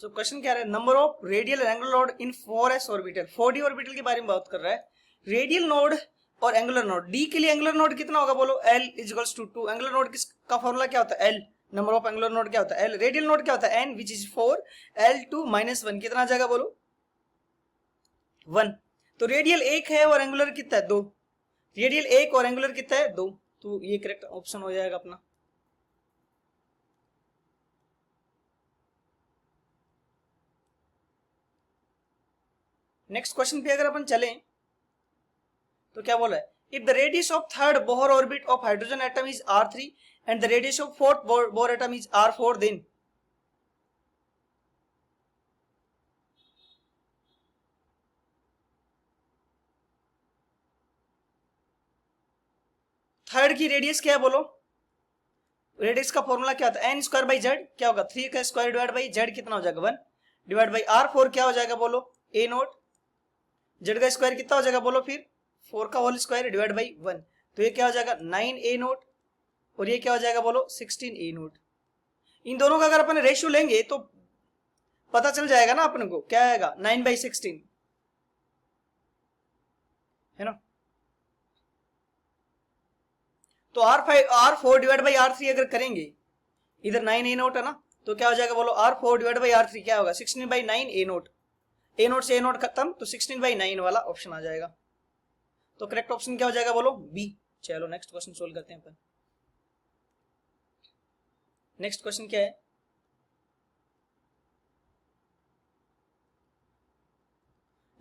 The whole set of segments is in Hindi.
सो क्वेश्चन क्या है, number of radial angular node in 4s orbital, 4d orbital के बारे में बात कर रहा है। रेडियल नोड और एंगुलर नोड, डी के लिए एंगुलर नोड कितना होगा बोलो, L equals to 2। Angular node का फॉर्मूला क्या होता है, L। Number of angular node क्या होता है, L। रेडियल नोड क्या होता है, N विच इज 4, L2 - 1 कितना आ जाएगा बोलो, 1। तो रेडियल 1 है और एंगुलर कितना है 2, रेडियल 1 और एंगुलर कितना है 2, तो ये करेक्ट ऑप्शन हो जाएगा अपना। नेक्स्ट क्वेश्चन पे अगर अपन चलें तो क्या बोला है, if the radius of third Bohr orbit of hydrogen atom is r3 and the radius of fourth Bohr atom is r4, then third की रेडियस क्या है बोलो, रेडियस का फॉर्मूला क्या होता है, n स्क्वायर बाई जेड, क्या होगा 3 का स्क्वायर डिवाइड बाई जेड कितना हो जाएगा 1 डिवाइड बाई r4 क्या हो जाएगा बोलो a नोट, जेड का स्क्वायर कितना हो जाएगा बोलो फिर 4 का होल स्क्वायर डिवाइड बाई 1, तो ये क्या हो जाएगा 9a नोट और ये क्या हो जाएगा बोलो 16a नोट। इन दोनों का अगर अपन रेशियो लेंगे तो पता चल जाएगा ना अपन को, क्या आएगा 9/16 है ना। तो R4 डिवाइड बाई R3 अगर करेंगे, इधर 9a नोट है ना, तो क्या हो जाएगा बोलो R4 डिवाइड बाई R3 क्या होगा 16/9 a नोट, a नोट से a नोट खत्म, तो 16/9 वाला ऑप्शन आ जाएगा। तो करेक्ट ऑप्शन क्या हो जाएगा बोलो बी। चलो नेक्स्ट क्वेश्चन सोल्व करते हैं अपन। नेक्स्ट क्वेश्चन क्या है,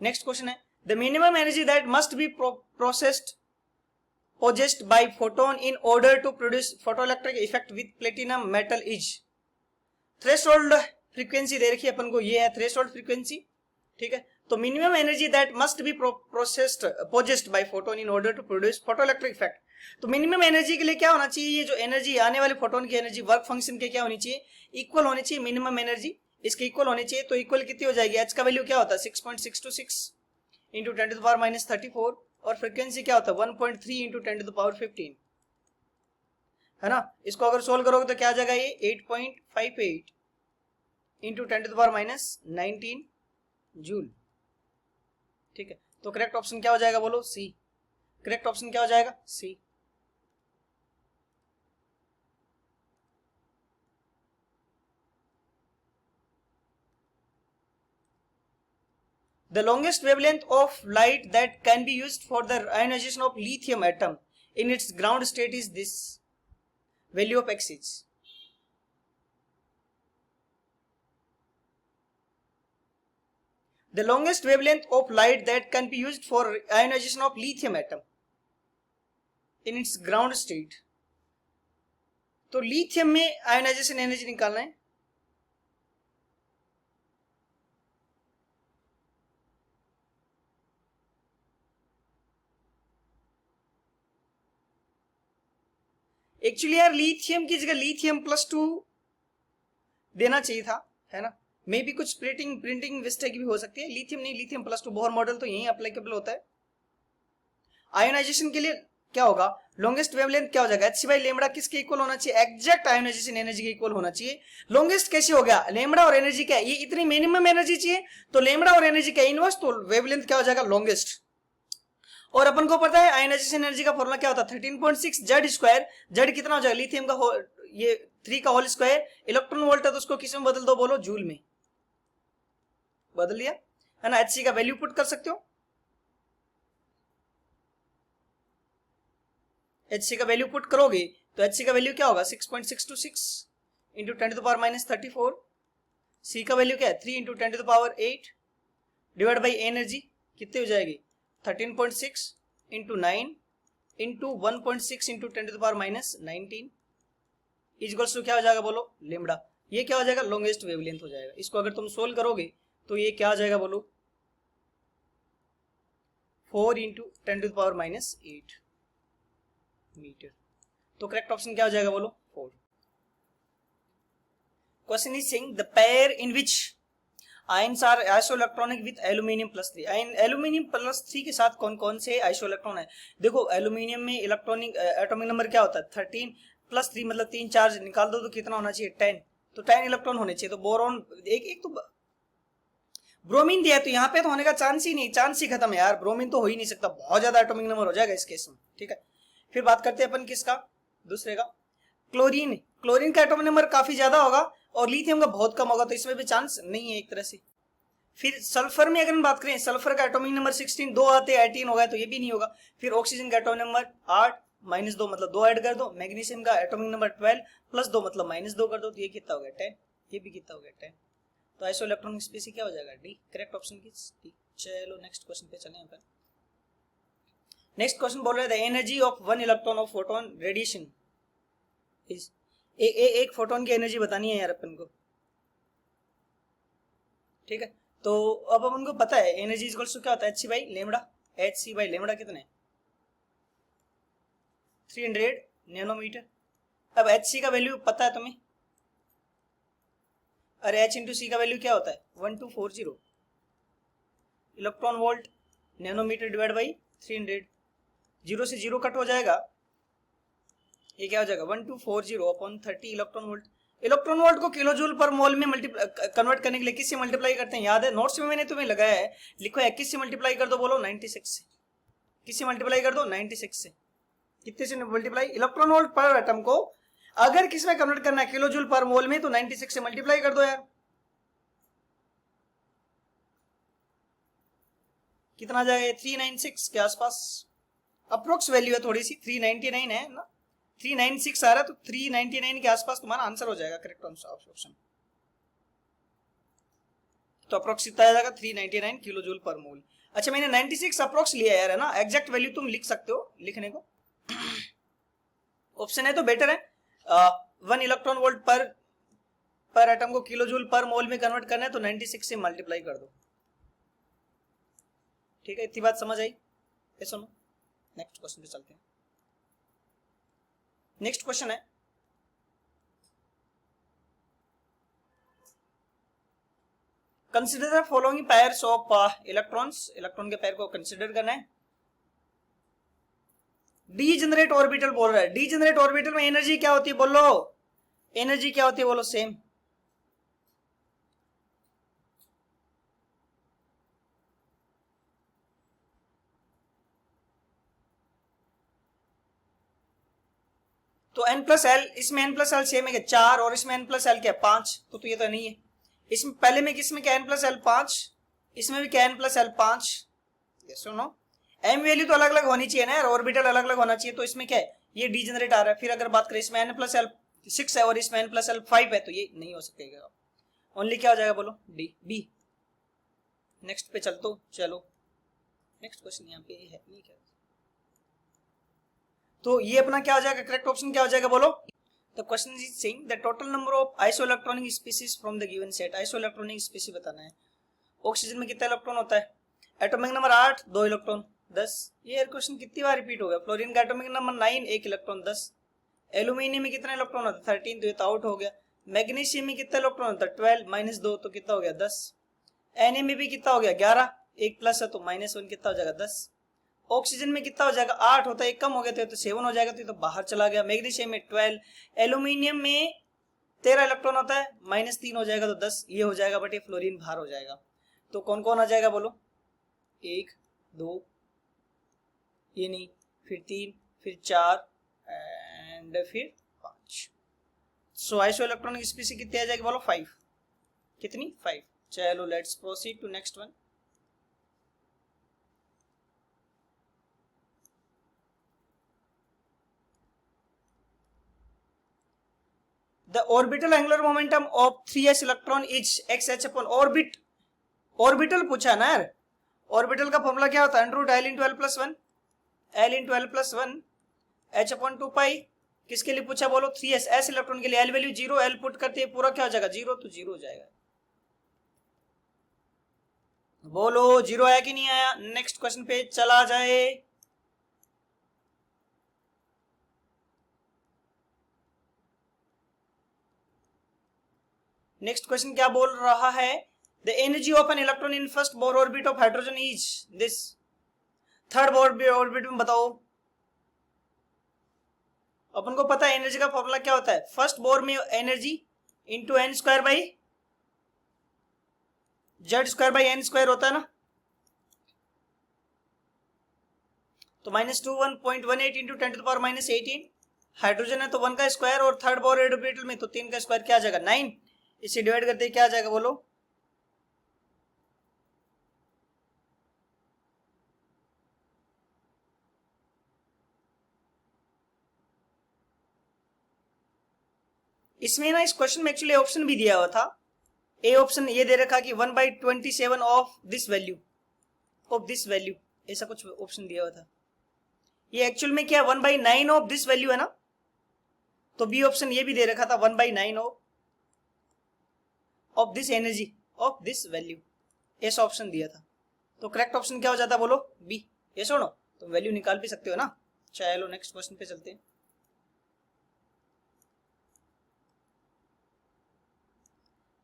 नेक्स्ट क्वेश्चन है the minimum energy that must be processed possessed by photon in order to produce photoelectric effect with platinum metal is, threshold frequency दे रखी है अपन को, ये है थ्रेशोल्ड फ्रीक्वेंसी, ठीक है। तो minimum energy that must be possessed by photon in order to produce photoelectric effect, तो मिनिमम एनर्जी के लिए क्या होना चाहिए, ये जो एनर्जी आने वाले फोटोन की एनर्जी वर्क फंक्शन के क्या होनी चाहिए, इक्वल होनी चाहिए, मिनिमम एनर्जी इसके इक्वल होनी चाहिए। तो इक्वल कितनी हो जाएगी, एच का वैल्यू क्या होता है 6.626 इंटू 10⁻34 और फ्रीक्वेंसी क्या होता है 1.3 इंटू 10⁻15 है ना। इसको अगर सोल्व करोगे तो क्या आ जाएगा, ये 8.58 इंटू 10⁻19 जूल, ठीक है। तो करेक्ट ऑप्शन क्या हो जाएगा बोलो सी, करेक्ट ऑप्शन क्या हो जाएगा सी। The longest wavelength of light that can be used for the ionization of lithium atom in its ground state is this, value of x is, the longest wavelength of light that can be used for ionization of lithium atom in its ground state, तो लिथियम में आयोनाइजेशन एनर्जी निकालना है। एक्चुअली यार लिथियम की जगह lithium+2 देना चाहिए था, है ना। मे भी कुछ प्रिंटिंग मिस्टेक भी हो सकती है, लिथियम नहीं lithium+2 बोहर मॉडल तो यही अप्लीकेबल होता है। आयोनाइजेशन के लिए क्या होगा, लॉन्गेस्ट वेवलेंथ क्या हो जाएगा h/λ किसके इक्वल होना चाहिए, एग्जैक्ट आयोनाइजेशन एनर्जी के इक्वल होना चाहिए। लॉन्गेस्ट कैसे हो गया, लेमड़ा और एनर्जी क्या है, ये इतनी मिनिमम एनर्जी चाहिए, तो लेमड़ा और एनर्जी का इनवर्स, तो वेवलेंथ क्या हो जाएगा लॉन्गेस्ट। और अपन को पता है आयोनाइजेशन एनर्जी का फॉर्मूला क्या होता है 13.6 जेड स्क्वायर, जेड कितना हो जाएगा लिथियम का ये 3 का होल स्क्वायर, इलेक्ट्रॉन वोल्ट है तो उसको किस में बदल दो बोलो जूल में, बदल दिया है ना। एचसी का वैल्यू पुट कर सकते हो, एचसी का वैल्यू पुट करोगे तो एचसी का वैल्यू क्या होगा 6.626 इंटू 10⁻34, सी का वैल्यू क्या है 3 इंटू 10⁸ डिवाइड बाई एनर्जी कितनी हो जाएगी 13.6 into 9 into 1.6 into 10⁻19 equals to क्या हो जाएगा बोलो लेमड़ा, ये क्या हो जाएगा लॉन्गेस्ट वेवलेंथ हो जाएगा। इसको अगर तुम सोल्व करोगे तो ये क्या आ जाएगा बोलो 4 इंटू 10⁻8 मीटर, तो करेक्ट ऑप्शन क्या हो जाएगा बोलो 4। Question is saying the pair in which ions are isoelectronic with एल्यूमिनियम+3, एल्यूमिनियम+3 के साथ कौन कौन से आइसोइलेक्ट्रॉन है। देखो एल्यूमिनियम में इलेक्ट्रॉनिक एटॉमिक नंबर क्या होता है 13 + 3 मतलब 3 चार्ज निकाल दो तो कितना होना चाहिए 10, तो 10 इलेक्ट्रॉन होने चाहिए। तो बोरॉन एक तो ब्रोमीन दिया है, तो यहाँ पे तो होने का चांस ही नहीं, चांस ही खत्म है यार, ब्रोमीन तो हो ही नहीं सकता, बहुत ज्यादा एटॉमिक नंबर हो जाएगा इस केस में। ठीक है, फिर बात करते हैं अपन किसका, दूसरे का, क्लोरीन। क्लोरीन का एटॉमिक नंबर काफी ज्यादा होगा और लिथियम का बहुत कम होगा, तो इसमें भी चांस नहीं है एक तरह से। फिर सल्फर में अगर हम बात करें, सल्फर का एटॉमिक नंबर 16, 2 आते 18 होगा, तो ये भी नहीं होगा। फिर ऑक्सीजन का एटॉमिक नंबर 8 -2 मतलब 2 ऐड कर दो। मैग्नीशियम का एटॉमिक नंबर 12 +2 मतलब -2 कर दो, तो ये कितना हो गया 10, ये भी कितना हो गया 10। तो आइसो इलेक्ट्रॉनिक स्पीसीज क्या हो जाएगा, डी, करेक्ट ऑप्शन की डी। चलो नेक्स्ट क्वेश्चन पे चलें अपन। नेक्स्ट क्वेश्चन बोल रहे थे energy of 1 electron of photon radiation is, एक फोटोन की एनर्जी बतानी है यार अपन को। ठीक है, तो अब अपन को पता है एनर्जी इक्वल्स टू क्या होता है, hc/λ। hc/λ कितने, 300 नैनोमीटर। अब hc का वैल्यू पता है तुम्हें, अरे h इंटू सी का वैल्यू क्या होता है 1240 electron volt nanometer divide by 300। 0 से 0 कट हो जाएगा, ये क्या हो जाएगा 1240/30 इलेक्ट्रॉन वोल्ट। इलेक्ट्रॉन वोल्ट को किलो जूल पर मोल में कन्वर्ट करने के लिए किससे मल्टीप्लाई करते हैं, याद है नोट्स में मैंने तुम्हें लगाया है, लिखो 21 से मल्टीप्लाई कर दो, बोलो 96 से। किससे मल्टीप्लाई कर दो 96 से। कितने से मल्टीप्लाई, इलेक्ट्रॉन वोल्ट पर एटम को अगर किस में कन्वर्ट करना है किलो जूल पर मोल में, तो 96 से मल्टीप्लाई कर दो यार। कितना जाएगा 396 के आसपास, अप्रोक्स वैल्यू है थोड़ी सी, 399 है ना, 396 आ रहा है, तो 399 के आसपास तुम्हारा आंसर हो जाएगा करेक्ट ऑप्शन। तो अप्रोक्स कितना आ जाएगा 399 किलो जूल पर मोल। अच्छा मैंने 96 अप्रोक्स लिया यार, है ना, एग्जैक्ट वैल्यू तुम लिख सकते हो, लिखने को ऑप्शन है तो बेटर है। 1 इलेक्ट्रॉन वोल्ट पर एटम को किलो जूल पर मोल में कन्वर्ट करना है, तो 96 से मल्टीप्लाई कर दो। ठीक है, इतनी बात समझ आई, ये सुनो नेक्स्ट क्वेश्चन पे चलते हैं। नेक्स्ट क्वेश्चन है, consider the following pairs of electrons. Electron के पेयर को कंसिडर करना है। डीजेनरेट ऑर्बिटल बोल रहा है, डीजेनरेट ऑर्बिटल में एनर्जी क्या होती है बोलो, एनर्जी क्या होती है बोलो, सेम। तो n+l, इसमें n+l सेम है क्या 4, और इसमें n+l क्या 5, तो ये तो नहीं है। इसमें पहले में किसमें क्या n+l 5, इसमें भी क्या n+l 5, ये सुनो m वैल्यू तो अलग अलग होनी चाहिए ना यार, ऑर्बिटल अलग अलग होना चाहिए, तो इसमें क्या है ये डीजेनरेट आ रहा है। फिर अगर बात करें इसमें n+l 6 है और इसमें n+l 5 है, तो ये नहीं हो सकेगा, ओनली क्या हो जाएगा बोलो डी, बी। नेक्स्ट पे चलते हो, चलो नेक्स्ट क्वेश्चन यहाँ पे है नहीं क्या, तो ये अपना क्या हो जाएगा, करेक्ट ऑप्शन क्या हो जाएगा बोलो। The question is saying the total number of isoelectronic species from the given set. Isoelectronic species बताना है। ऑक्सीजन में कितना इलेक्ट्रॉन होता है, एटॉमिक नंबर 8 2 इलेक्ट्रॉन 10। ये क्वेश्चन कितनी बार रिपीट हो गया। फ्लोरीन का एटॉमिक नंबर 9 1 इलेक्ट्रॉन 10। एल्यूमिनियम में कितना इलेक्ट्रॉन होता है 13, तो ये तो आउट हो गया। मैग्नीशियम में कितना इलेक्ट्रॉन होता है 12 -2, तो कितना हो गया 10। Na में भी कितना हो गया 11, 1 प्लस है तो -1 कितना हो जाएगा 10। ऑक्सीजन में कितना हो जाएगा 8 होता है, 1 कम हो गया तो 7 हो जाएगा, तो ये तो बाहर चला गया। मैग्नीशियम में 12, एल्यूमिनियम में 13 इलेक्ट्रॉन होता है, -3 हो जाएगा तो 10 ये हो जाएगा, बट ये फ्लोरीन बाहर हो जाएगा। तो कौन कौन आ जाएगा बोलो, 1 2 ये नहीं, फिर 3, फिर 4 एंड फिर 5। सो आइसो इलेक्ट्रॉनिक स्पीसीज कितनी आ जाएगी बोलो 5। कितनी 5। चलो let's proceed to next one. The orbital angular momentum of 3s electron is xh upon orbit। Orbital पूछा ना यार, ऑर्बिटल का फॉर्मूला क्या होता है √l × l + 1 l × l + 1 h/2π। किसके लिए पूछा बोलो 3s, s इलेक्ट्रॉन के लिए l वैल्यू 0, l पुट करते हैं पूरा क्या हो जाएगा 0, तो 0 हो जाएगा। बोलो 0 आया कि नहीं आया। नेक्स्ट क्वेश्चन पे चला जाए। नेक्स्ट क्वेश्चन क्या बोल रहा है, the energy of an electron in first bore orbit of hydrogen is this. Third Bohr orbit में बताओ। अपन को पता है एनर्जी का फॉर्मूला क्या होता है, फर्स्ट बोर में energy into N square by Z square by N square होता है ना, तो -21.18 इंटू 10⁻18। हाइड्रोजन है तो 1 का स्क्वायर, और थर्ड बोर ऑर्बिटल में तो 3 का स्क्वायर क्या आ जाएगा 9। इसे डिवाइड करते क्या आ जाएगा बोलो, इसमें ना इस क्वेश्चन में एक्चुअली ऑप्शन भी दिया हुआ था। ए ऑप्शन ये दे रखा कि 1/27 ऑफ दिस वैल्यू, ऐसा कुछ ऑप्शन दिया हुआ था। ये एक्चुअल में क्या 1/9 ऑफ दिस वैल्यू है ना, तो बी ऑप्शन ये भी दे रखा था 1/9 of this energy of this value, ऐसा ऑप्शन दिया था। तो करेक्ट ऑप्शन क्या हो जाता बोलो, बी। ये सुनो, तो वैल्यू निकाल भी सकते हो ना। चलो नेक्स्ट क्वेश्चन पे चलते हैं।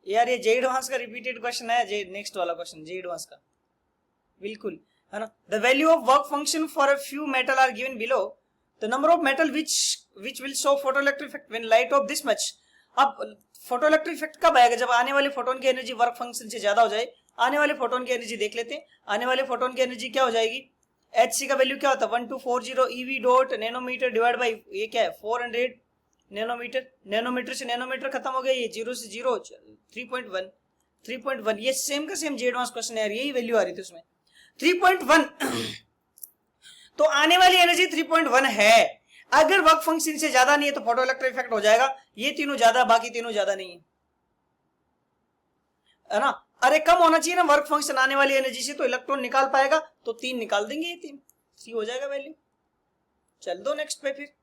यार ये जे एडवांस का रिपीटेड क्वेश्चन है, जे नेक्स्ट वाला क्वेश्चन जे एडवांस का, बिल्कुल है ना। The value of work function for a few metal are given below, the number of metal which will show photoelectric effect when light of this much. अब फोटोइलेक्ट्रिक इफेक्ट कब आएगा, जब आने वाले फोटोन की एनर्जी वर्क फंक्शन से ज्यादा हो जाए। आने वाले फोटोन की एनर्जी देख लेते हैं। आने वाले फोटोन की एनर्जी क्या हो जाएगी, HC का वैल्यू क्या होता है 1240 EV dot nanometer divide by ये क्या है 400 नैनोमीटर। नैनोमीटर से नैनोमीटर खत्म हो गया, ये 0 से 0 3.1। ये सेम का सेम जे एडवांस क्वेश्चन है, यही वैल्यू आ रही थी उसमें 3.1। तो आने वाली एनर्जी 3.1 है। अगर वर्क फंक्शन से ज्यादा नहीं है तो फोटोइलेक्ट्रिक इफेक्ट हो जाएगा। ये तीनों ज्यादा, बाकी तीनों ज्यादा नहीं है ना। अरे कम होना चाहिए ना वर्क फंक्शन आने वाली एनर्जी से, तो इलेक्ट्रॉन निकाल पाएगा, तो 3 निकाल देंगे, ये 3 हो जाएगा वैल्यू। चल दो नेक्स्ट पे फिर।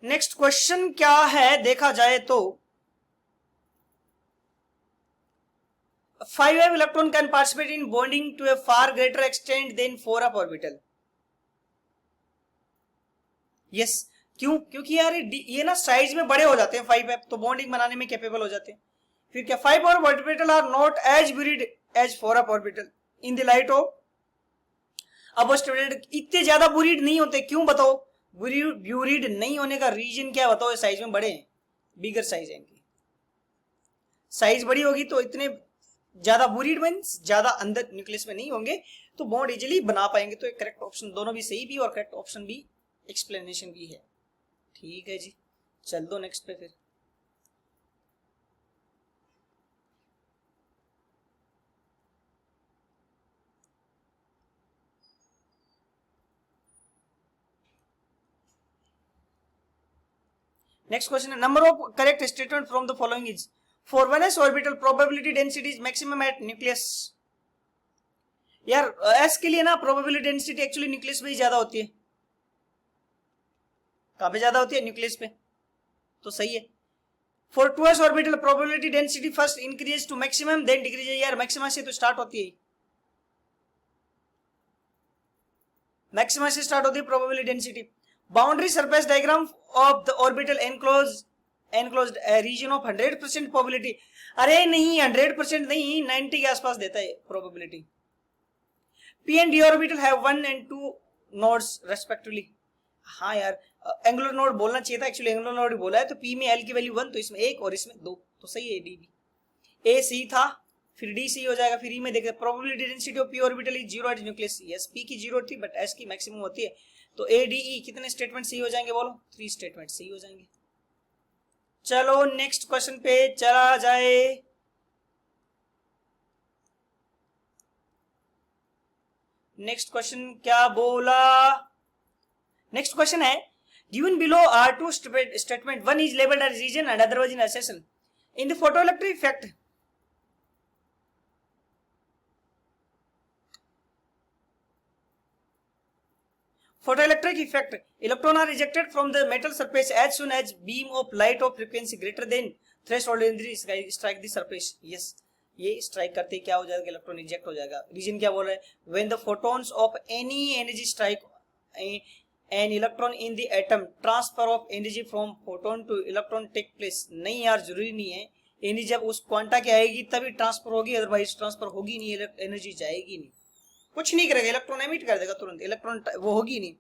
नेक्स्ट क्वेश्चन क्या है देखा जाए तो 5f electron can participate in bonding to a far greater extent than 4f orbital। Yes क्यों, क्योंकि यार ये ना साइज में बड़े हो जाते हैं 5f, तो बॉन्डिंग बनाने में कैपेबल हो जाते हैं। फिर क्या 5f orbital are not as buried as 4f orbital in the light of अब स्टूडेंट, इतने ज्यादा बुरीड नहीं होते। क्यों बताओ, ब्यूरिड नहीं होने का रीजन क्या बताओ, साइज में बड़े हैं, बिगर साइज है इनकी। साइज बड़ी होगी तो इतने ज्यादा बुरीड मींस ज्यादा अंदर न्यूक्लियस में नहीं होंगे, तो बॉन्ड इजीली बना पाएंगे। तो एक करेक्ट ऑप्शन, दोनों भी सही भी और करेक्ट ऑप्शन भी, एक्सप्लेनेशन भी है। ठीक है जी, चल दो नेक्स्ट पे फिर। नेक्स्ट क्वेश्चन है, number of correct statement from the following is for 1s orbital probability density is maximum at nucleus. यार s के लिए ना प्रोबेबिलिटी डेंसिटी एक्चुअली न्यूक्लियस में ही ज्यादा होती है। कहां पे ज्यादा होती है, न्यूक्लियस पे, तो सही है। For 2s orbital probability density first increase to maximum then decrease. यार मैक्सिमम से तो स्टार्ट होती है, मैक्सिमम से स्टार्ट होती है probability density. Boundary surface diagram of the orbital enclosed region of 100% probability. अरे नहीं 100% नहीं, 90 के आसपास देता है probability. P and d orbital have 1 and 2 nodes respectively. हाँ यार एंगुलर नोड बोलना चाहिए था, एक्चुअली एंगुलर नोड ही बोला है। तो पी में एल की वैल्यू 1, तो इसमें 1 और इसमें 2, तो सही है डी भी। ए सी था, फिर डी सी हो जाएगा। फिर ई में देखते probability density of p orbital is 0 at nucleus. Yes p की 0 थी बट एस की मैक्सिमम होती है, तो ए डी ई कितने स्टेटमेंट सही हो जाएंगे बोलो, 3 स्टेटमेंट सही हो जाएंगे। चलो नेक्स्ट क्वेश्चन पे चला जाए। नेक्स्ट क्वेश्चन क्या बोला, नेक्स्ट क्वेश्चन है given below are two statement, one is labeled as region and other was in accession in the photoelectric effect। photoelectric effect, electron are ejected from the metal surface as soon as beam of light of frequency greater than threshold energy strike the surface। yes ये स्ट्राइक करते ही क्या हो जाएगा, इलेक्ट्रॉन इजेक्ट हो जाएगा। रीजन क्या बोल रहा है, when the photons of any energy strike an electron in the atom transfer of energy from photon to electron take place. नहीं यार जरूरी नहीं है, एनर्जी जब उस क्वांटा की आएगी तभी ट्रांसफर होगी, अदरवाइज ट्रांसफर होगी नहीं, एनर्जी जाएगी नहीं। कुछ नहीं करेगा, इलेक्ट्रॉन एमिट कर देगा तुरंत, इलेक्ट्रॉन वो होगी नहीं।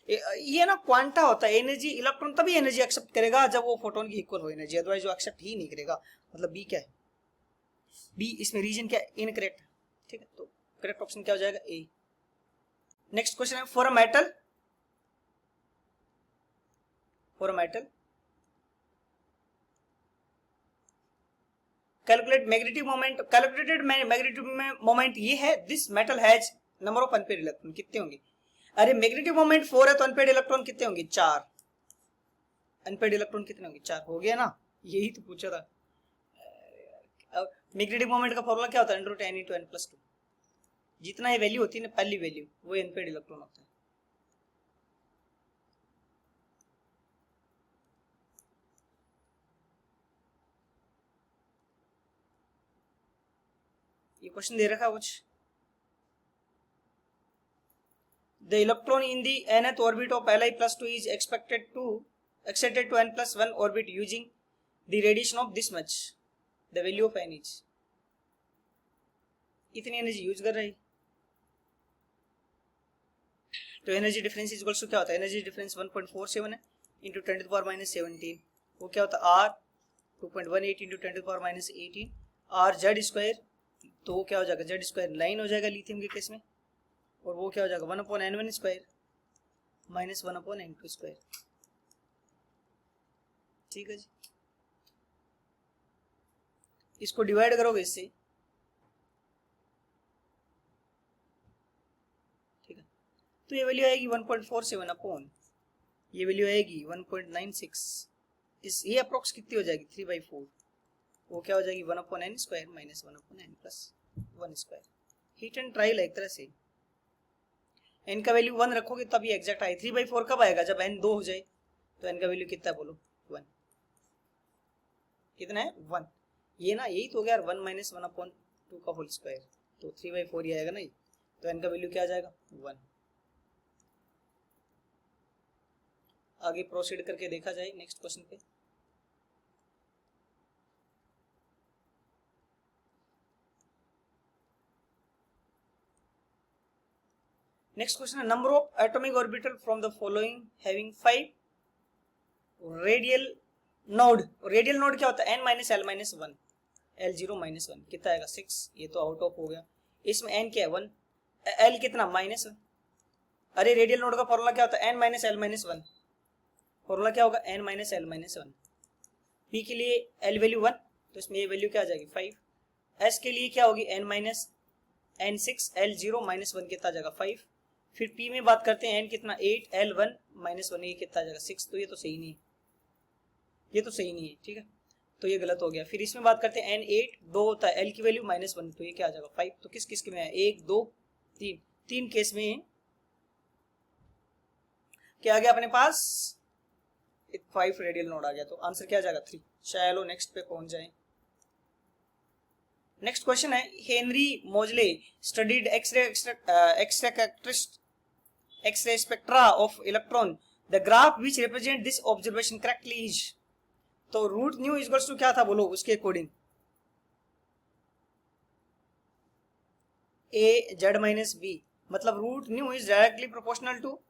ये ना क्वांटा होता है, एनर्जी, इलेक्ट्रॉन तभी एनर्जी एक्सेप्ट करेगा जब वो फोटोन की इक्वल हो एनर्जी, अदरवाइज वो एक्सेप्ट ही नहीं करेगा। मतलब बी क्या है, बी इसमें रीजन क्या है, इनकरेक्ट। ठीक है, तो करेक्ट ऑप्शन क्या हो जाएगा, ए। नेक्स्ट क्वेश्चन है, for a metal calculate magnetic moment, calculated magnetic moment ये है, this metal has number of unpaired electron, कितने होंगे? अरे मैग्नेटिक मोमेंट 4 है तो अनपेड इलेक्ट्रॉन कितने होंगे, 4। अनपेड इलेक्ट्रॉन कितने होंगे, 4। हो गया ना, यही तो पूछा था। मैग्नेटिक मोमेंट का फॉर्मूला क्या होता है, √n × n+2। जितना ये वैल्यू होती है ना, पहली वैल्यू, वो अनपेड इलेक्ट्रॉन होता है। ये क्वेश्चन दे रखा है कुछ, the electron in the nth orbit of Li+2 is excited to n+1 orbit using the radiation of this much, the value of n is, इतनी एनर्जी यूज कर रही। तो एनर्जी डिफरेंस इक्वल्स टू क्या होता है, एनर्जी डिफरेंस 1.47 है इंटू 10⁻17, वो क्या होता है R 2.18 into 10⁻18 R Z square, तो वो क्या हो जाएगा, जेड स्क्वायर 9 हो जाएगा लिथियम के केस में, और वो क्या हो जाएगा 1/n1 square minus 1/n2 square. ठीक है जी, इसको डिवाइड करोगे इससे, ठीक है, तो ये वैल्यू आएगी 1.47 अपॉन, ये वैल्यू आएगी 1.96, इस ये अप्रोक्स कितनी हो जाएगी 3/4, वो क्या हो जाएगी 1/n square minus 1/n+1 square. Heat and trial एक तरह से, n का वैल्यू 1 रखोगे तब ये एग्जैक्ट आए। 3/4 कब आएगा, जब n 2 हो जाए, तो n का वैल्यू कितना है बोलो, 1। कितना है 1, ये ना यही तो हो गया 1 - 1/2 का होल स्क्वायर, तो 3/4 ही आएगा ना ये, तो n का वैल्यू क्या आ जाएगा 1। आगे प्रोसीड करके देखा जाए नेक्स्ट क्वेश्चन पे। नेक्स्ट क्वेश्चन है, number of atomic orbital from the following having 5 radial node. Radial node क्या होता है, n - l - 1, l0 - 1 कितना आएगा 6, ये तो आउट ऑफ हो गया। इसमें n क्या है 1, l कितना -1। अरे रेडियल नोड का फॉर्मूला क्या होता है, n - l - 1, फॉर्मूला क्या होगा n - l - 1। p के लिए l वैल्यू 1, तो इसमें ये वैल्यू क्या आ जाएगी 5। s के लिए क्या होगी n - n6 l0 - 1 कितना आ जाएगा 5। फिर p में बात करते हैं n कितना 8 l1 - 1 ये कितना आ जाएगा 6, तो ये तो सही नहीं है, ये तो सही नहीं है, ठीक है, तो ये गलत हो गया। फिर इसमें बात करते हैं n8 2 होता है, l की वैल्यू -1, तो ये क्या आ जाएगा 5। तो किस किस के में है, 1 2 3, 3 केस में क्या आ गया अपने पास 5 रेडियल नोड आ गया, तो आंसर क्या आ जाएगा 3। चलो नेक्स्ट पे पहुंच जाए। नेक्स्ट क्वेश्चन है, Henry Moseley studied X ray spectra of electron, the graph which represent this observation correctly is. तो रूट न्यू इक्वल्स टू क्या था बोलो उसके according, A Z minus B, मतलब root nu is directly proportional to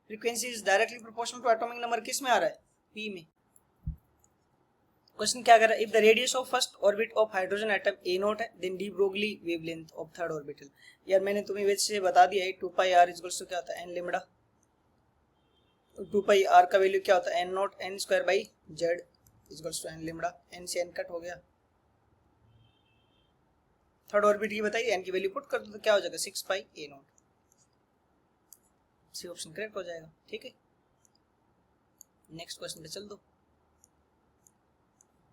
frequency is directly proportional to atomic number, किस में आ रहा है पी में। क्वेश्चन क्या कर रहा है, if the radius of first orbit of hydrogen atom a naught है, then de Broglie wavelength of third orbital. यार मैंने तुम्हें वैसे बता दिया है 2πr इक्वल्स टू क्या होता है n लैम्डा, 2πr का वैल्यू क्या होता है n not n square by Z equals to n lambda, n से n कट हो गया। थर्ड ऑर्बिट की बताइए, n की वैल्यू पुट कर दो तो क्या हो जाएगा 6πa0, सी ऑप्शन करेक्ट हो जाएगा। ठीक है, नेक्स्ट क्वेश्चन पे चल दो,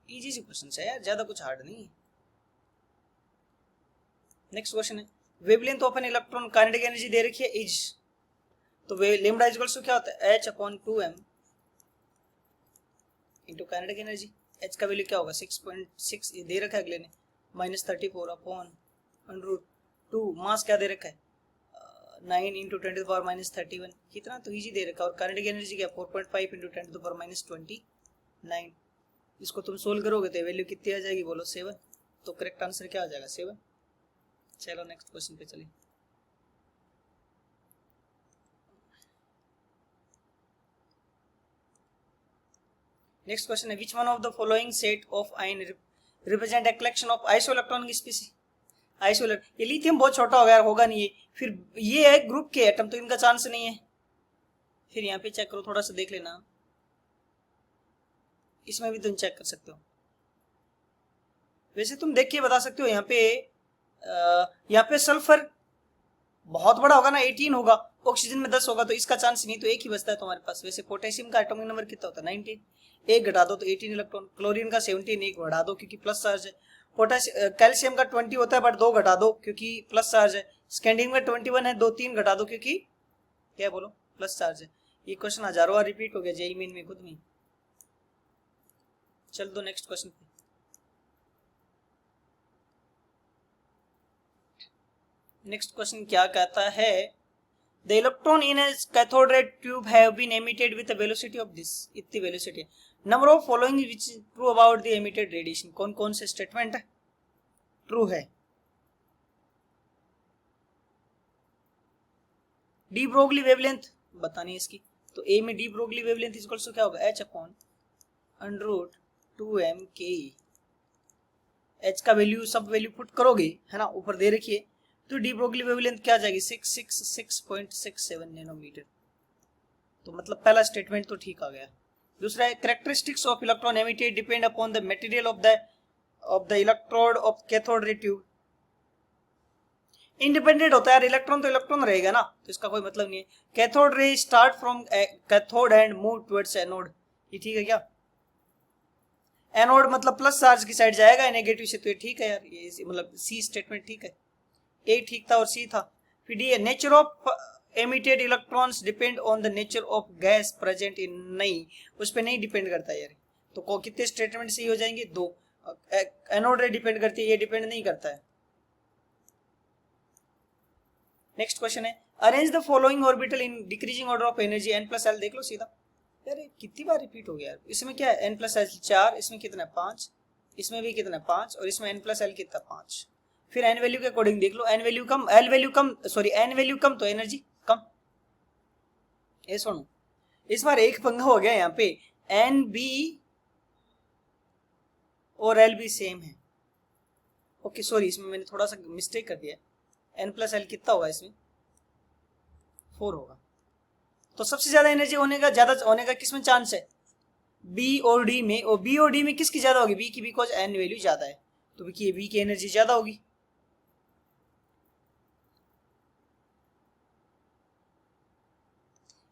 इजी सी क्वेश्चन है यार, ज्यादा कुछ हार्ड नहीं है। नेक्स्ट क्वेश्चन है, wavelength of an electron kinetic energy दे रखी है इज, तो लैम्डा इक्वल्स टू क्या होता है h/2m into kinetic energy. h का वैल्यू क्या होगा 6.6, ये दे रखा है अगले ने -34/√2, मास क्या दे रखा है 9 × 10⁻31, कितना तो इजी दे रखा है। और काइनेटिक एनर्जी क्या 4.5 × 10⁻29, इसको तुम सोल्व करोगे तो वैल्यू कितनी आ जाएगी बोलो 7, तो करेक्ट आंसर क्या आ जाएगा 7। चलो नेक्स्ट क्वेश्चन पे चलिए। नेक्स्ट क्वेश्चन है, which one of the following set of ion represent a collection of iso electronic species. Iso, ये लिथियम बहुत छोटा हो गया, होगा नहीं ये, फिर ये है ग्रुप के एटम, तो इनका चांस नहीं है। फिर यहाँ पे चेक करो, थोड़ा सा देख लेना, इसमें भी तुम चेक कर सकते हो। वैसे तुम देख के बता सकते हो, यहाँ पे सल्फर बहुत बड़ा होगा ना, 18 होगा, ऑक्सीजन में 10 होगा, तो इसका चांस नहीं, तो एक ही बचता है तुम्हारे पास। वैसे पोटेशियम का एटॉमिक नंबर कितना होता है 19, एक घटा दो तो 18 इलेक्ट्रॉन। क्लोरीन का 17, एक बढ़ा दो क्योंकि प्लस चार्ज है। कैल्शियम का 20 होता है बट 2 घटा दो क्योंकि प्लस चार्ज है। स्कैंडियम का 21 है, 2-3 घटा दो क्योंकि क्या बोलो प्लस चार्ज है। ये क्वेश्चन हजारों बार रिपीट हो गया जेईई मेन में खुद में। चल दो नेक्स्ट क्वेश्चन पे। नेक्स्ट क्वेश्चन क्या कहता है, the electron in a cathode ray tube have been emitted with the velocity of this, इतनी वेलोसिटी है। Number of following which true about the emitted radiation, कौन कौन से स्टेटमेंट ट्रू है। डी ब्रोगली वेवलेंथ बतानी है इसकी, तो ए में de Broglie wavelength equal to क्या होगा, h अपॉन √2m के। h का वैल्यू सब वैल्यू पुट करोगे है ना, ऊपर दे रखिए, तो डी ब्रोगली वेवलेंथ क्या आ जाएगी 666.67 नैनोमीटर। तो मतलब पहला स्टेटमेंट तो ठीक आ गया। दूसरा है, characteristics of electron emitted depend upon the material of the electrode of cathode ray tube. Independent होता है यार, इलेक्ट्रॉन तो इलेक्ट्रॉन रहेगा ना, तो इसका कोई मतलब नहीं है। Cathode ray start from cathode and move towards anode, ये ठीक है क्या। एनोड मतलब प्लस चार्ज की साइड जाएगा नेगेटिव से, तो ये ठीक है यार, ये मतलब सी स्टेटमेंट ठीक है, ए ठीक था और सी था। फिर डी है, nature of emitted electrons depend on the nature of gas present in, नहीं उस पर नहीं डिपेंड करता यार। तो कितने स्टेटमेंट सही हो जाएंगे, 2। एनोड रे डिपेंड करती है, ये डिपेंड नहीं करता है। नेक्स्ट क्वेश्चन है, arrange the following orbital in decreasing order of energy n+l। देख लो सीधा यार, कितनी बार रिपीट हो गया यार। इसमें क्या है n+l 4, इसमें कितना है 5, इसमें भी कितना है 5, और इसमें n+l कितना 5। फिर एन वैल्यू के अकॉर्डिंग देख लो, एन वैल्यू कम, एल वैल्यू कम, सॉरी एन वैल्यू कम तो एनर्जी कम। ये सुनो, इस बार एक पंगा हो गया यहाँ पे, एन बी और एल बी सेम है। ओके सॉरी, इसमें मैंने थोड़ा सा मिस्टेक कर दिया, n+l कितना होगा इसमें 4 होगा। तो सबसे ज्यादा एनर्जी होने का किसमें चांस है, बी और डी में। और बी और डी में किसकी ज्यादा होगी, बी की, बिकॉज एन वैल्यू ज्यादा है, तो बी की एनर्जी ज्यादा होगी।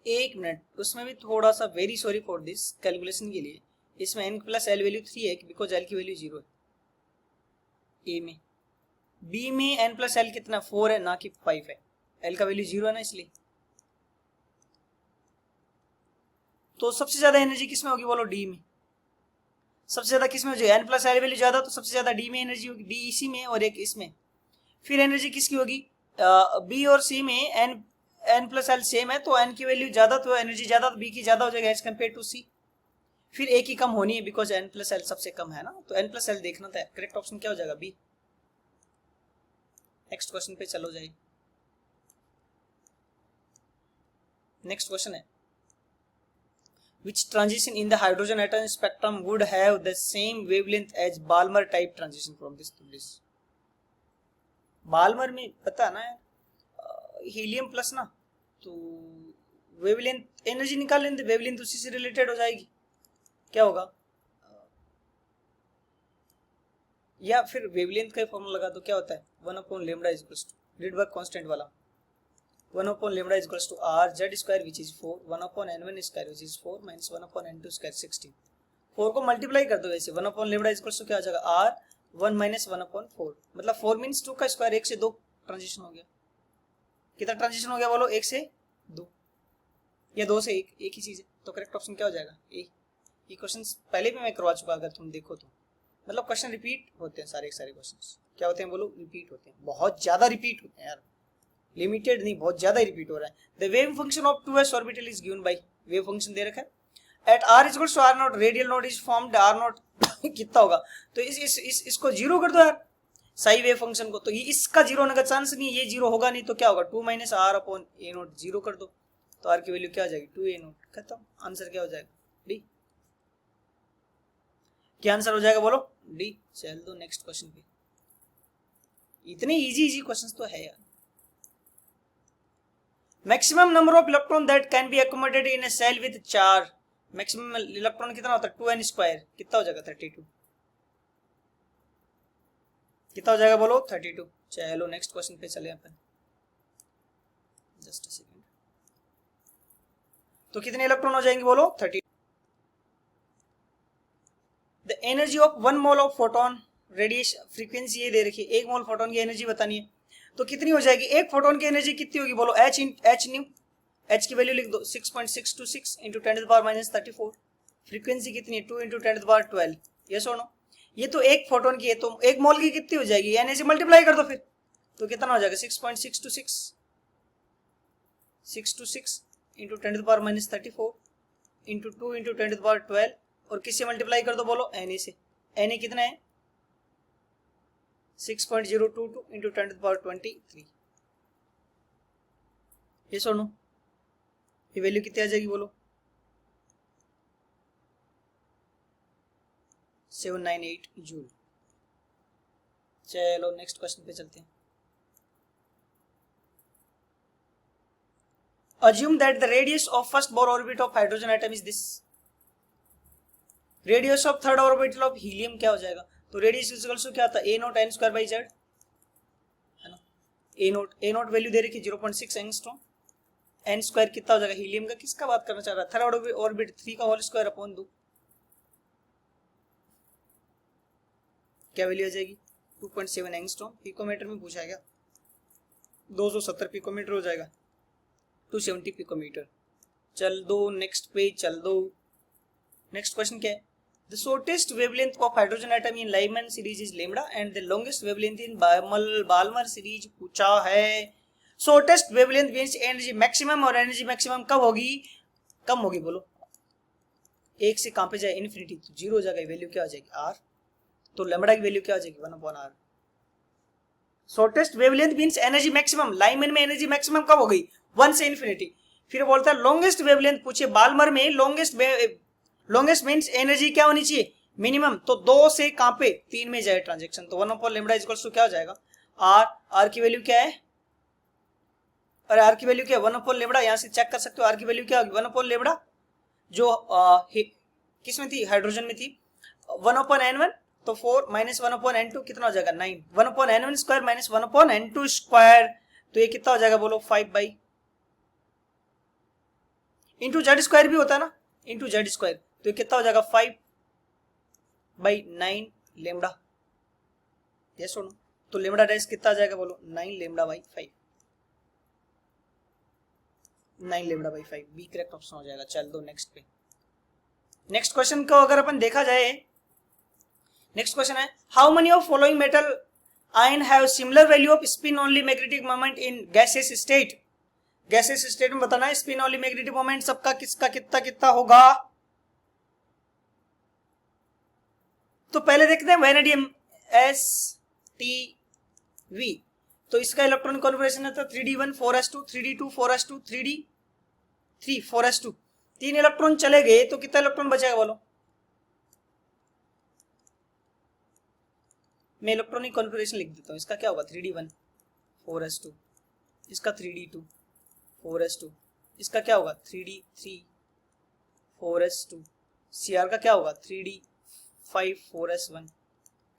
एक मिनट, उसमें भी थोड़ा सा very sorry for this calculation के लिए, इसमें n+l वैल्यू 3 है बिकॉज l की वैल्यू 0 है ए में। बी में n+l कितना 4 है ना कि 5 है, l का वैल्यू 0 है ना इसलिए। तो सबसे ज्यादा एनर्जी किसमें होगी बोलो, डी में। सबसे ज्यादा किसमें हो जाएगी, n+l वैल्यू ज्यादा, तो सबसे ज्यादा डी में एनर्जी होगी, डी इसी में और एक इसमें। फिर एनर्जी किसकी होगी, बी और सी में n+l सेम है, तो n की वैल्यू ज्यादा, तो एनर्जी ज्यादा, तो बी की ज्यादा हो जाएगा एज कम्पेयर टू सी। फिर ए की कम होनी है बिकॉज n+l सबसे कम है ना, तो n+l देखना था। करेक्ट ऑप्शन क्या हो जाएगा, बी। नेक्स्ट क्वेश्चन पे चलो जाइए। नेक्स्ट क्वेश्चन है, which transition in the hydrogen atom spectrum would have the same wavelength as Balmer type transition from this to this। Balmer में पता ना यार, हीलियम प्लस ना, तो वेवलेंथ एनर्जी निकाल लेंगे, वेवलेंथ उसी से रिलेटेड हो जाएगी। क्या होगा, या फिर वेवलेंथ का फॉर्मूला लगा तो क्या होता है 1/λ इक्वल्स टू रिडबर्ग कांस्टेंट वाला, 1/λ equals to r z square which is 4, 1/n1 square which is 4 minus 1/n2 square 16। 4 को मल्टीप्लाई कर दो वैसे, 1/λ इक्वल्स टू क्या हो जाएगा r 1 माइनस 1/4, मतलब 4 मीन्स 2 का स्क्वायर, 1 से 2 ट्रांजिशन हो गया। कितना ट्रांजिशन हो गया बोलो, 1 से 2 या 2 से 1, एक ही चीज है। तो करेक्ट ऑप्शन क्या हो जाएगा, ए। ये क्वेश्चन पहले भी मैं करवा चुका, अगर तुम देखो तो, मतलब क्वेश्चन रिपीट होते हैं सारे क्वेश्चन। क्या होते हैं बोलो, रिपीट होते हैं, बहुत ज्यादा रिपीट होते हैं यार, लिमिटेड नहीं, बहुत ज्यादा रिपीट हो रहा है। The wave function of 2s orbital is given by, wave function दे रखा है। At r equals to r0 radial node is formed, r0 कितना होगा, तो इसको 0 कर दो यार, सही वेव फंक्शन को। तो ये इसका 0 होने का चांस नहीं है, ये 0 होगा नहीं, तो क्या होगा 2 माइनस r/a0, 0 कर दो, तो r की वैल्यू क्या आ जाएगी 2a0, खत्म। आंसर क्या हो जाएगा, डी। क्या आंसर हो जाएगा बोलो? डी। चल दो नेक्स्ट क्वेश्चन पे। इतने इजी इजी क्वेश्चंस तो है यार। Maximum number of electron that can be accommodated in a cell with charge. Maximum electron कितना होता है? 2n square. कितना हो जाएगा? 32। कितना हो जाएगा बोलो? 32। चलो नेक्स्ट क्वेश्चन पे चले अपन। Just a second. तो कितने इलेक्ट्रॉन हो जाएंगे बोलो? 30। The energy of 1 mole of photon radiation frequency ये दे रखी है, 1 मोल फोटोन की एनर्जी बतानी है। तो कितनी हो जाएगी? एक फोटोन की एनर्जी कितनी होगी बोलो? H new. एच की वैल्यू लिख दो 6.626 इंटू 10⁻−34। फ्रीक्वेंसी कितनी है? 2 इंटू 10⁻12। यस और नो? ये तो एक फोटोन की है, तो एक मोल की कितनी हो जाएगी? एनर्जी मल्टीप्लाई कर दो फिर, तो कितना हो जाएगा? 6.626 इंटू 10⁻−34 इंटू 2 इंटू 10⁻12 और किससे मल्टीप्लाई कर दो बोलो? एन से। एन कितना है? 6.022 इंटू 10⁻23। ये सुनो, ये वैल्यू कितनी आ जाएगी बोलो? 798 जूल। चलो नेक्स्ट क्वेश्चन पे चलते हैं। Assume that the radius of first Bohr orbit of hydrogen atom is this. Radius of third orbital of helium क्या हो जाएगा? तो रेडियस इक्वल्स टू क्या था? a not n square by z, है ना? a नॉट वैल्यू दे रखी 0.6 एंगस्ट्रॉम। n स्क्वायर कितना हो जाएगा हीलियम का? किसका बात करना चाह रहा है? थर्ड ऑर्बिट 3 का होल स्क्वायर अपॉन 2। क्या वैल्यू आ जाएगी? 2.7 एंगस्ट्रॉम। पिकोमीटर में पूछा है क्या? 270 पिकोमीटर हो जाएगा। 270 पिकोमीटर। चल दो नेक्स्ट पे, चल दो। नेक्स्ट क्वेश्चन क्या है? The shortest wavelength of hydrogen atom in Lyman series is lambda and the longest wavelength in Balmer series पूछा है। Shortest wavelength means energy maximum, और एनर्जी मैक्सिमम कब होगी? कम होगी बोलो? एक से कहां पे जाए? इन्फिनिटी, तो जीरो हो जाएगा। वैल्यू क्या हो जाएगी? आर। तो लैम्ब्डा की वैल्यू क्या हो जाएगी? 1/r। Shortest wavelength means energy maximum. Lyman में एनर्जी मैक्सिमम कब हो गई? 1 से इन्फिनिटी। फिर बोलता है लॉन्गेस्ट वेवलेंथ पूछे बाल्मर में। लॉन्गेस्ट मींस एनर्जी क्या होनी चाहिए? मिनिमम। तो 2 से कहां पे? 3 में जाए ट्रांजेक्शन, तो 1/λ इक्वल्स टू क्या हो जाएगा? आर। आर की वैल्यू क्या है? अरे आर की वैल्यू क्या है? 1/λ। यहां से चेक कर सकते हो आर की वैल्यू क्या होगी? 1/λ जो किस में थी? हाइड्रोजन में थी। 1/n1 तो 4 माइनस 1/n2 कितना हो जाएगा? 9। 1/n1 square minus 1/n2 square, तो ये कितना हो जाएगा बोलो? 5 बाई इंटू जेड स्क्वायर भी होता है ना, इंटू जेड स्क्वायर, तो ये कितना हो जाएगा? 5/9 लेमडा। ये सुनो, तो लेमडा डैश कितना आ जाएगा बोलो? 9 lambda by 5। 9 lambda by 5 B correct option हो जाएगा। चल दो नेक्स्ट पे। नेक्स्ट क्वेश्चन को अगर अपन देखा जाए, नेक्स्ट क्वेश्चन है how many of following metal ion have similar value off spin only magnetic moment in gaseous state. Gaseous state में बताना है स्पिन ओनली मैग्नेटिक मोमेंट सबका किसका कितना कितना होगा। तो पहले देखते हैं वेनेडियम STV। तो इसका इलेक्ट्रॉनिक कॉन्फिगरेशन है 3d1 4s2 3d2 4s2 3d3 4s2। 3 electron चले गए तो कितना इलेक्ट्रॉन बचेगा बोलो? मैं इलेक्ट्रॉनिक कॉन्फिगरेशन लिख देता हूं। इसका क्या होगा? 3d1 4s2, इसका 3d2 4s2, इसका क्या होगा? 3d3 4s2, Cr का क्या होगा? 3d5 4s1,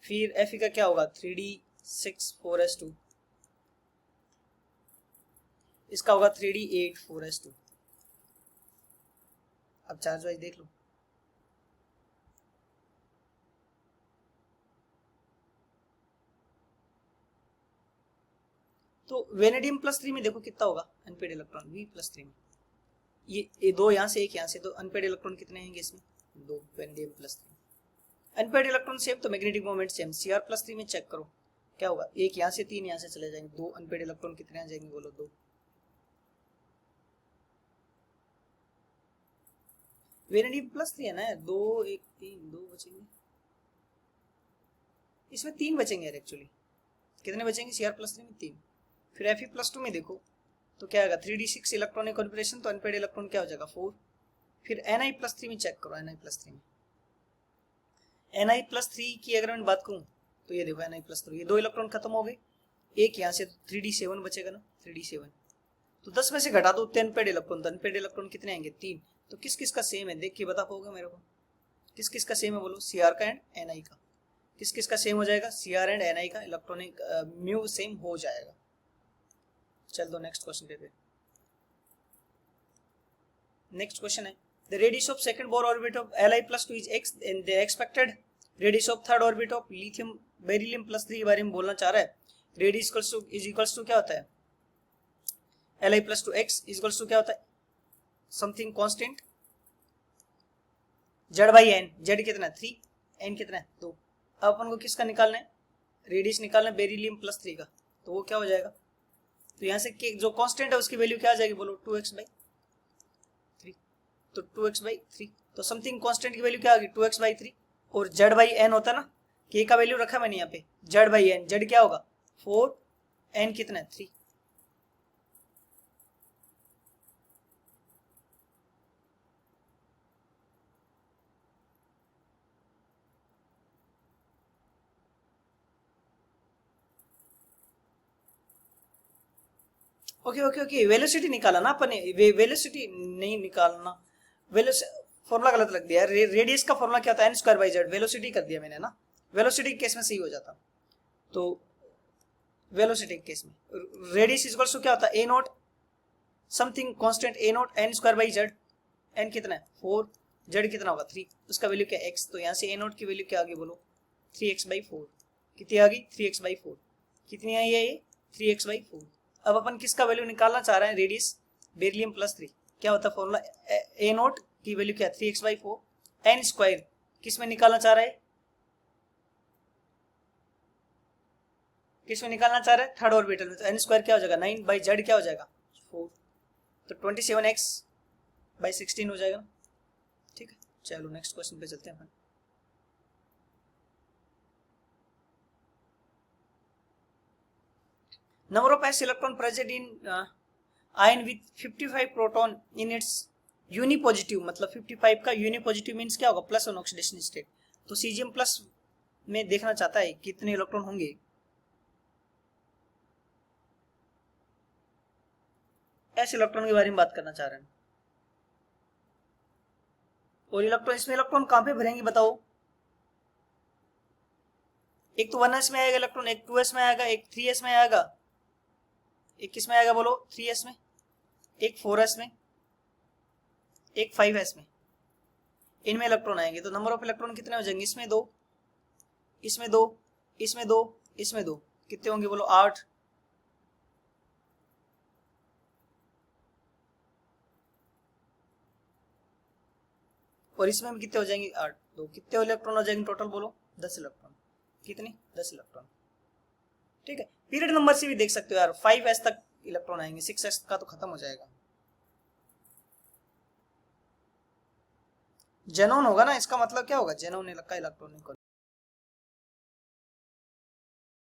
फिर Fe का क्या होगा? 3d6 4s2, इसका होगा 3d8 4s2। अब चार्ज वाइज देख लो। तो वेनेडियम +3 में देखो कितना होगा अनपेड इलेक्ट्रॉन? V+3 में ये 2 यहां से, एक यहां से, तो अनपेड इलेक्ट्रॉन कितने हैं इसमें? 2। वेनेडियम +3 अनपेड इलेक्ट्रॉन सेम, तो मैग्नेटिक मोमेंट सेम। Cr+3 में चेक करो क्या होगा? एक यहां से, 3 यहां से चले जाएंगे। 2 अनपेड इलेक्ट्रॉन कितने आ जाएंगे बोलो? 2। वेनेडियम +3 है ना, 2 1 3 2 बचेंगे। इसमें 3 बचेंगे यार एक्चुअली। कितने बचेंगे? Cr+3 में 3। फिर Fe+2 में देखो तो क्या आएगा? 3d6 इलेक्ट्रॉनिक कॉन्फिगरेशन, तो अनपेड इलेक्ट्रॉन क्या हो जाएगा? 4। फिर Ni+3 में चेक करो, Ni+3 में Ni+3 की अगर मैं बात करूं तो ये देखो Ni+3, ये 2 इलेक्ट्रॉन खत्म हो गए, एक यहाँ से 3d7 बचेगा ना, 3d7, तो 10 में से घटा दो 10 पेड इलेक्ट्रॉन, 10 पेड इलेक्ट्रॉन कितने आएंगे 3। तो किस किस का सेम है देख के बता पाओगे मेरे को, किस किस का सेम है बोलो, Cr का एंड Ni का, किस किस का सेम हो जाएगा, Cr एंड Ni का इलेक्ट्रॉनिक म्यू सेम हो जाएगा। चल दो नेक्स्ट क्वेश्चन पे। नेक्स्ट क्वेश्चन है the radius of second Bohr orbit of Li+2 is x and the expected radius of third orbit of lithium बेरिलियम+3 के बारे में बोलना चाह रहा है। रेडियस इज इक्वल्स टू क्या होता है, Li+2 x is equals to क्या होता है, समथिंग कांस्टेंट Z/n, Z कितना है 3, n कितना है 2। अब अपन को किसका निकालना है, रेडियस निकालना है बेरिलियम+3 का, तो वो क्या हो जाएगा, तो यहाँ से जो कांस्टेंट है उसकी वैल्यू क्या आ जाएगी बोलो 2x/3, तो 2x/3, तो समथिंग कांस्टेंट की वैल्यू क्या आ गई 2x/3, और Z/n होता है ना, k का वैल्यू रखा मैंने यहाँ पे, Z/n, Z क्या होगा 4, n कितना है 3। ओके ओके ओके, वेलोसिटी निकाला ना अपन ने, वेलोसिटी नहीं निकालना, फॉर्मूला गलत लग दिया, रेडियस का फॉर्मूला क्या होता है n²/z, वेलोसिटी कर दिया मैंने ना, वेलोसिटी के केस में सही हो जाता, तो वेलोसिटी के केस में रेडियस इक्वल्स टू क्या होता है a0 something constant a0 n²/z, n कितना है 4, z कितना होगा 3, उसका वैल्यू क्या है x, तो यहाँ से a0 की वैल्यू क्या आ गई बोलो 3x/4, कितनी आ गई 3x/4, कितनी आई है ये 3x/4। अब अपन किसका वैल्यू निकालना चाह रहे हैं, रेडियस बेरिलियम+3, क्या होता है फॉर्मूला a0 की वैल्यू क्या है 3x/4, n² किस में निकालना चाह रहे हैं, किस में निकालना चाह रहे हैं थर्ड ऑर्बिटल में, तो n² क्या हो जाएगा 9/z क्या हो जाएगा 4, तो 27x/16 हो जाएगा। ठीक है, चलो नेक्स्ट क्वेश्चन पे चलते हैं अपन। Number of s electron present in ion with 55 proton in its unipositive, मतलब 55 का unipositive मीन्स क्या होगा प्लस ऑन ऑक्सीडेशन स्टेट, तो Cgm प्लस में देखना चाहता है कितने इलेक्ट्रॉन होंगे, s इलेक्ट्रॉन के बारे में बात करना चाह रहे हैं, और इलेक्ट्रॉन, इसमें इलेक्ट्रॉन कहां पे भरेंगे बताओ, एक तो 1s में आएगा इलेक्ट्रॉन, एक 2s में आएगा, एक 3s में आएगा, एक किस में आएगा बोलो 3s में, एक 4s में, एक 5s में, इनमें इलेक्ट्रॉन आएंगे, तो नंबर ऑफ इलेक्ट्रॉन कितने हो जाएंगे, इसमें 2, इसमें 2, इसमें 2, इसमें 2, कितने होंगे बोलो 8, और इसमें भी कितने हो जाएंगे 8, 2, कितने इलेक्ट्रॉन हो जाएंगे टोटल बोलो 10 इलेक्ट्रॉन, कितने 10 इलेक्ट्रॉन। ठीक है, पीरियड नंबर से भी देख सकते हो यार, 5s तक इलेक्ट्रॉन आएंगे, 6s का तो खत्म हो जाएगा, जेनोन होगा ना, इसका मतलब क्या होगा जेनोन का इलेक्ट्रॉनिक